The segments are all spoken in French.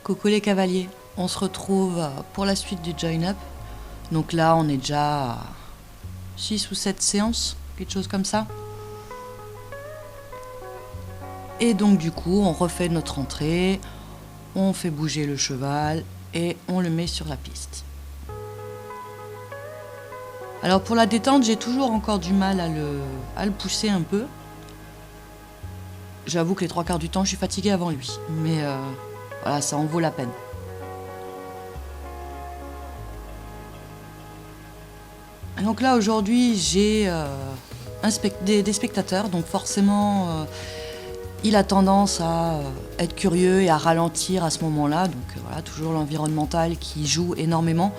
Coucou les cavaliers, on se retrouve pour la suite du Join Up. Donc là, on est déjà à 6 ou 7 séances, quelque chose comme ça. Et donc du coup, on refait notre entrée, on fait bouger le cheval et on le met sur la piste. Alors pour la détente, j'ai toujours encore du mal à le pousser un peu. J'avoue que les 3/4 du temps, je suis fatiguée avant lui. Mais voilà, ça en vaut la peine. Donc là, aujourd'hui, j'ai des spectateurs. Donc forcément, il a tendance à être curieux et à ralentir à ce moment-là. Donc voilà, toujours l'environnemental qui joue énormément.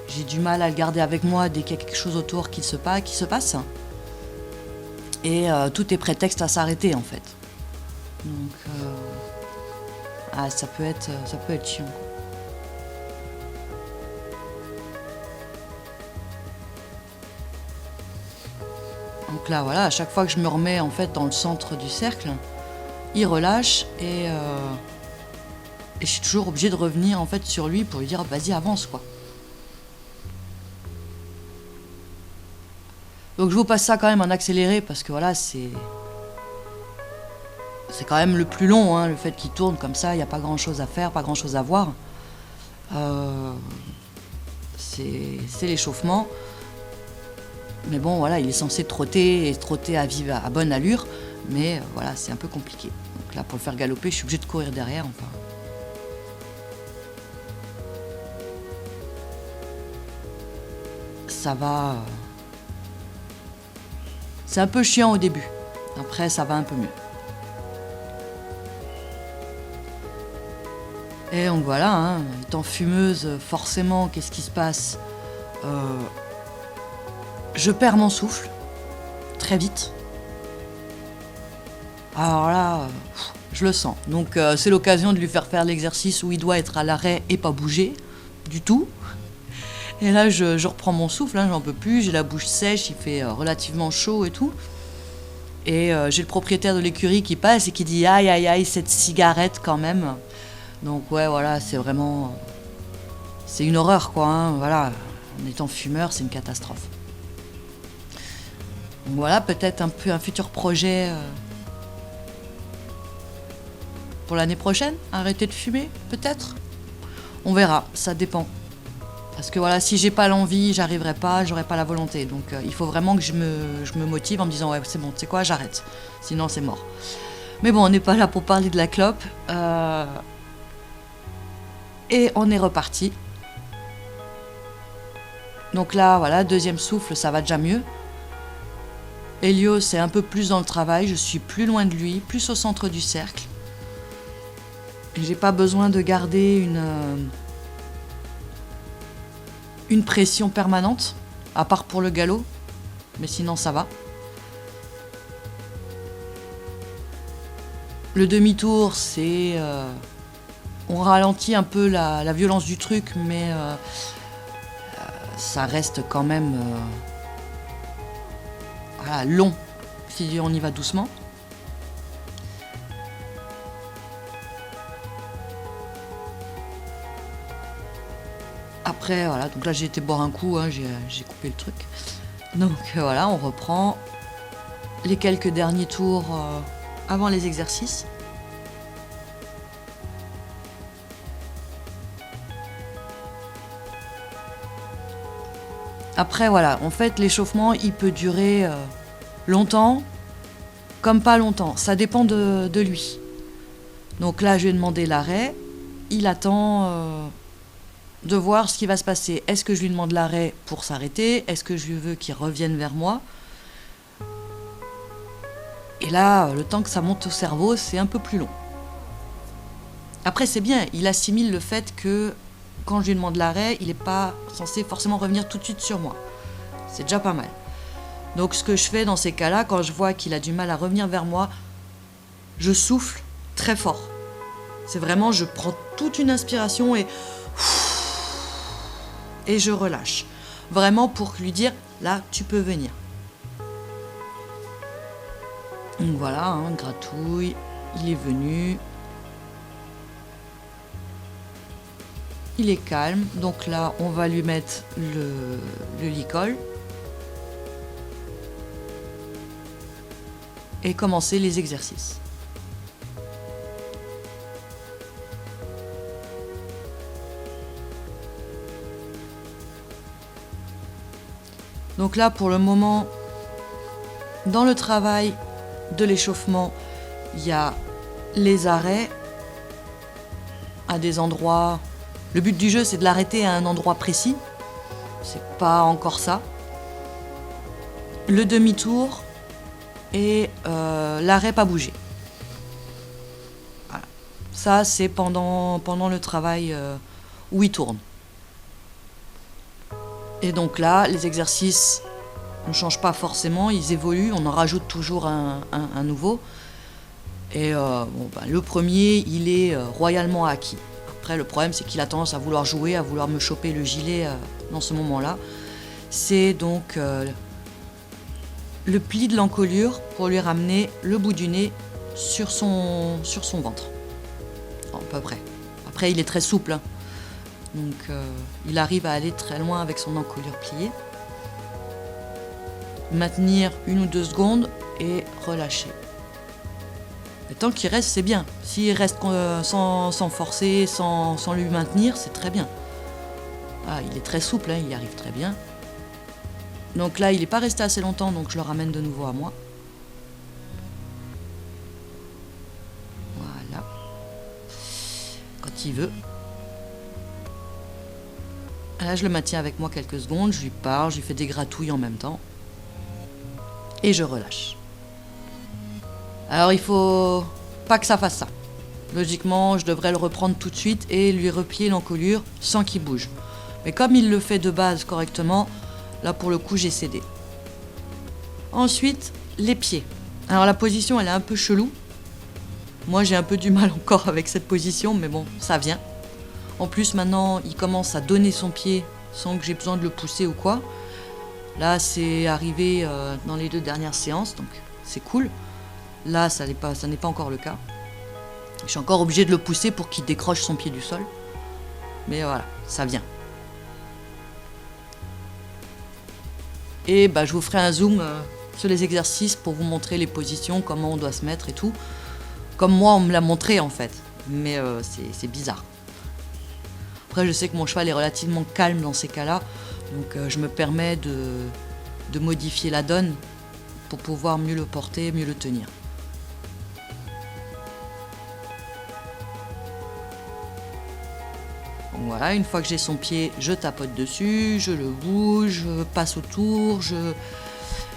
J'ai du mal à le garder avec moi dès qu'il y a quelque chose autour qui se passe. Et tout est prétexte à s'arrêter en fait. Donc ça peut être chiant. Donc là voilà, à chaque fois que je me remets en fait dans le centre du cercle, il relâche et je suis toujours obligée de revenir en fait sur lui pour lui dire vas-y avance quoi. Donc je vous passe ça quand même en accéléré parce que voilà c'est quand même le plus long, hein, le fait qu'il tourne comme ça, il n'y a pas grand chose à faire, pas grand chose à voir. C'est l'échauffement. Mais bon voilà, il est censé trotter à bonne allure, mais voilà, c'est un peu compliqué. Donc là pour le faire galoper, je suis obligée de courir derrière enfin. Ça va. C'est un peu chiant au début. Après ça va un peu mieux. Et donc voilà, hein, étant fumeuse, forcément, qu'est-ce qui se passe ? Je perds mon souffle, très vite. Alors là, je le sens. Donc c'est l'occasion de lui faire l'exercice où il doit être à l'arrêt et pas bouger, du tout. Et là, je reprends mon souffle, hein, j'en peux plus, j'ai la bouche sèche, il fait relativement chaud et tout. Et j'ai le propriétaire de l'écurie qui passe et qui dit « Aïe, aïe, aïe, cette cigarette quand même !» Donc ouais, voilà, c'est vraiment... C'est une horreur, quoi, hein, voilà. En étant fumeur, c'est une catastrophe. Donc voilà, peut-être un peu un futur projet pour l'année prochaine. Arrêter de fumer, peut-être. On verra, ça dépend. Parce que voilà, si j'ai pas l'envie, j'arriverai pas, j'aurai pas la volonté. Donc il faut vraiment que je me motive en me disant « Ouais, c'est bon, tu sais quoi, j'arrête. Sinon, c'est mort. » Mais bon, on n'est pas là pour parler de la clope. Et on est reparti. Donc là, voilà, deuxième souffle, ça va déjà mieux. Helios, c'est un peu plus dans le travail, je suis plus loin de lui, plus au centre du cercle. Et j'ai pas besoin de garder une pression permanente, à part pour le galop, mais sinon ça va. Le demi-tour, c'est... on ralentit un peu la violence du truc, mais ça reste quand même voilà, long si on y va doucement. Après, voilà, donc là j'ai été boire un coup, hein, j'ai coupé le truc. Donc voilà, on reprend les quelques derniers tours avant les exercices. Après, voilà, en fait, l'échauffement, il peut durer longtemps, comme pas longtemps. Ça dépend de lui. Donc là, je lui ai demandé l'arrêt. Il attend de voir ce qui va se passer. Est-ce que je lui demande l'arrêt pour s'arrêter ? Est-ce que je veux qu'il revienne vers moi ? Et là, le temps que ça monte au cerveau, c'est un peu plus long. Après, c'est bien. Il assimile le fait que quand je lui demande l'arrêt, il n'est pas censé forcément revenir tout de suite sur moi. C'est déjà pas mal. Donc ce que je fais dans ces cas-là, quand je vois qu'il a du mal à revenir vers moi, je souffle très fort. C'est vraiment, je prends toute une inspiration et je relâche. Vraiment pour lui dire, là, tu peux venir. Donc voilà, hein, gratouille, il est venu. il est calme. Donc là, on va lui mettre le licol. Et commencer les exercices. Donc là, pour le moment, dans le travail de l'échauffement, il y a les arrêts à des endroits. Le but du jeu, c'est de l'arrêter à un endroit précis. C'est pas encore ça. Le demi-tour et l'arrêt pas bougé. Voilà. Ça, c'est pendant le travail où il tourne. Et donc là, les exercices ne changent pas forcément, ils évoluent, on en rajoute toujours un nouveau. Et le premier, il est royalement acquis. Après, le problème, c'est qu'il a tendance à vouloir jouer, à vouloir me choper le gilet dans ce moment-là. C'est donc le pli de l'encolure pour lui ramener le bout du nez sur son ventre. À peu près. Après, il est très souple, hein. Donc, il arrive à aller très loin avec son encolure pliée. Maintenir 1 ou 2 secondes et relâcher. Et tant qu'il reste, c'est bien. S'il reste sans forcer, sans lui maintenir, c'est très bien. Ah, il est très souple, hein, il y arrive très bien. Donc là, il n'est pas resté assez longtemps, donc je le ramène de nouveau à moi. Voilà. Quand il veut. Là, je le maintiens avec moi quelques secondes, je lui parle, je lui fais des gratouilles en même temps. Et je relâche. Alors, il faut pas que ça fasse ça. Logiquement, je devrais le reprendre tout de suite et lui replier l'encolure sans qu'il bouge. Mais comme il le fait de base correctement, là, pour le coup, j'ai cédé. Ensuite, les pieds. Alors, la position, elle est un peu chelou. Moi, j'ai un peu du mal encore avec cette position, mais bon, ça vient. En plus, maintenant, il commence à donner son pied sans que j'ai besoin de le pousser ou quoi. Là, c'est arrivé dans les 2 dernières séances, donc c'est cool. Là, ça n'est pas encore le cas. Je suis encore obligée de le pousser pour qu'il décroche son pied du sol. Mais voilà, ça vient. Et je vous ferai un zoom sur les exercices pour vous montrer les positions, comment on doit se mettre et tout. Comme moi, on me l'a montré en fait. Mais c'est bizarre. Après, je sais que mon cheval est relativement calme dans ces cas-là, donc je me permets de modifier la donne pour pouvoir mieux le porter, mieux le tenir. Donc voilà, une fois que j'ai son pied, je tapote dessus, je le bouge, je passe autour, je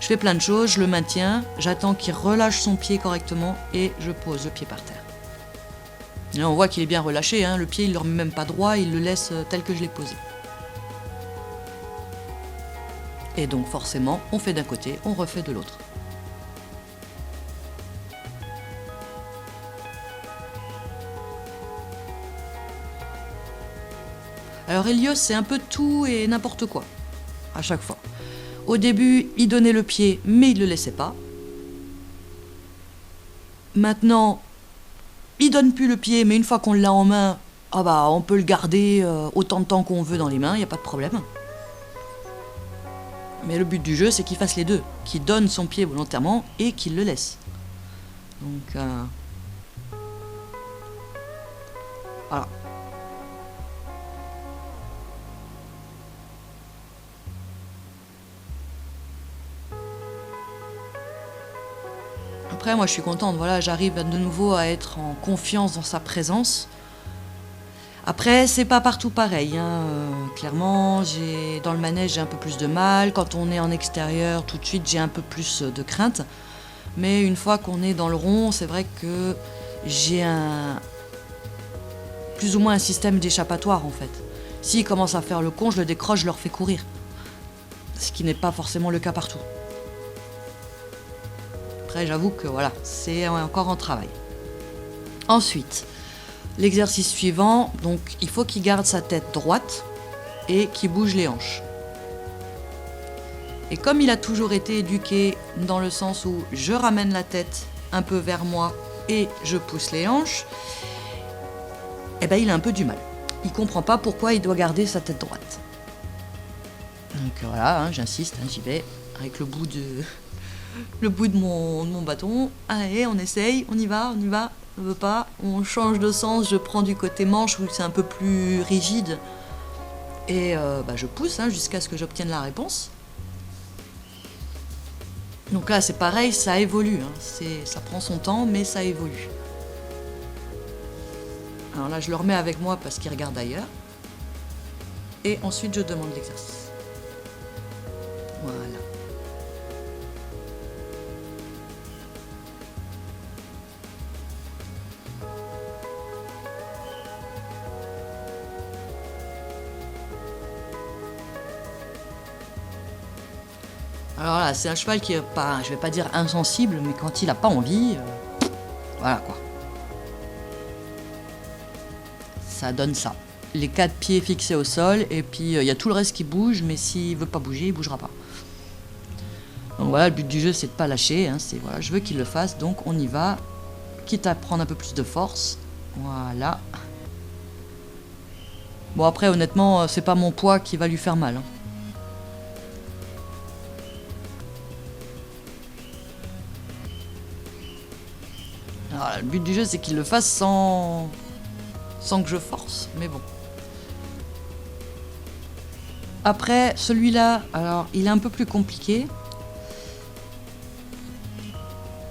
fais plein de choses, je le maintiens, j'attends qu'il relâche son pied correctement et je pose le pied par terre. Et là, on voit qu'il est bien relâché, hein. Le pied il ne le remet même pas droit, il le laisse tel que je l'ai posé. Et donc forcément, on fait d'un côté, on refait de l'autre. Alors Helios, c'est un peu tout et n'importe quoi, à chaque fois. Au début, il donnait le pied, mais il ne le laissait pas. Maintenant, il donne plus le pied, mais une fois qu'on l'a en main, on peut le garder autant de temps qu'on veut dans les mains, il n'y a pas de problème. Mais le but du jeu, c'est qu'il fasse les deux, qu'il donne son pied volontairement et qu'il le laisse. Donc, voilà. Après, moi, je suis contente. Voilà, j'arrive de nouveau à être en confiance dans sa présence. Après, c'est pas partout pareil, hein. Clairement, dans le manège, j'ai un peu plus de mal. Quand on est en extérieur, tout de suite, j'ai un peu plus de crainte. Mais une fois qu'on est dans le rond, c'est vrai que j'ai plus ou moins un système d'échappatoire, en fait. S'ils commencent à faire le con, je le décroche, je leur fais courir. Ce qui n'est pas forcément le cas partout. Après, j'avoue que voilà, c'est encore en travail. Ensuite, l'exercice suivant, donc il faut qu'il garde sa tête droite et qu'il bouge les hanches. Et comme il a toujours été éduqué dans le sens où je ramène la tête un peu vers moi et je pousse les hanches, il a un peu du mal. il comprend pas pourquoi il doit garder sa tête droite. Donc voilà, hein, j'insiste, hein, j'y vais avec le bout de mon bâton. Allez, on essaye, on y va, on veut pas, on change de sens, je prends du côté manche où c'est un peu plus rigide et je pousse hein, jusqu'à ce que j'obtienne la réponse. Donc là c'est pareil, ça évolue, hein. Ça prend son temps mais ça évolue. Alors là je le remets avec moi parce qu'il regarde ailleurs et ensuite je demande l'exercice. Voilà. Alors là, c'est un cheval qui est pas, je vais pas dire insensible, mais quand il a pas envie, voilà quoi. Ça donne ça. Les 4 pieds fixés au sol, et puis il y a tout le reste qui bouge, mais s'il veut pas bouger, il bougera pas. Donc voilà, le but du jeu, c'est de pas lâcher, hein, c'est voilà, je veux qu'il le fasse, donc on y va, quitte à prendre un peu plus de force. Voilà. Bon après, honnêtement, c'est pas mon poids qui va lui faire mal. Hein. Alors, le but du jeu, c'est qu'il le fasse sans que je force, mais bon. Après, celui-là, alors, il est un peu plus compliqué.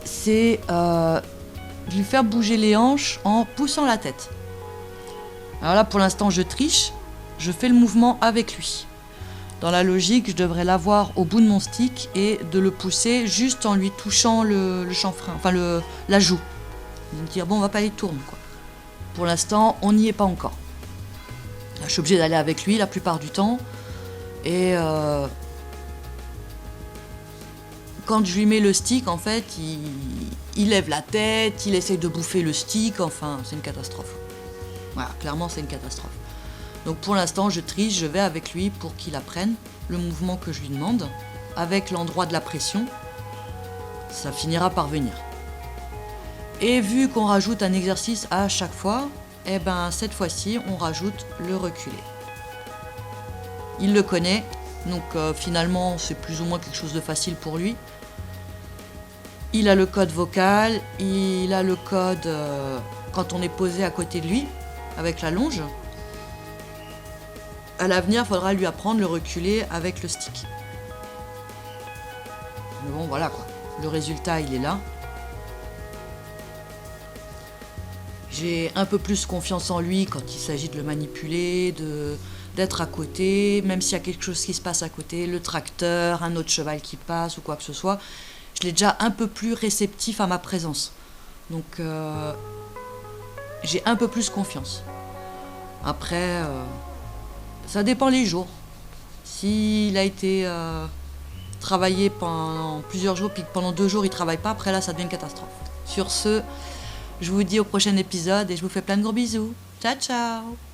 C'est de lui faire bouger les hanches en poussant la tête. Alors là, pour l'instant, je triche. Je fais le mouvement avec lui. Dans la logique, je devrais l'avoir au bout de mon stick et de le pousser juste en lui touchant le chanfrein, enfin la joue. De me dire, bon, on va pas aller tourner, quoi. Pour l'instant, on n'y est pas encore. Je suis obligée d'aller avec lui la plupart du temps. Et quand je lui mets le stick, en fait, il lève la tête, il essaye de bouffer le stick, enfin, c'est une catastrophe. Voilà, clairement, c'est une catastrophe. Donc pour l'instant, je triche, je vais avec lui pour qu'il apprenne le mouvement que je lui demande, avec l'endroit de la pression. Ça finira par venir. Et vu qu'on rajoute un exercice à chaque fois, eh ben cette fois-ci, on rajoute le reculé. Il le connaît, donc finalement, c'est plus ou moins quelque chose de facile pour lui. Il a le code vocal, il a le code quand on est posé à côté de lui, avec la longe. À l'avenir, il faudra lui apprendre le reculé avec le stick. Mais bon, voilà quoi. Le résultat, il est là. J'ai un peu plus confiance en lui quand il s'agit de le manipuler, d'être à côté, même s'il y a quelque chose qui se passe à côté, le tracteur, un autre cheval qui passe ou quoi que ce soit, je l'ai déjà un peu plus réceptif à ma présence. Donc j'ai un peu plus confiance. Après, ça dépend les jours. S'il a été travaillé pendant plusieurs jours, puis que pendant 2 jours il ne travaille pas, après là ça devient une catastrophe. Sur ce, je vous dis au prochain épisode et je vous fais plein de gros bisous. Ciao ciao!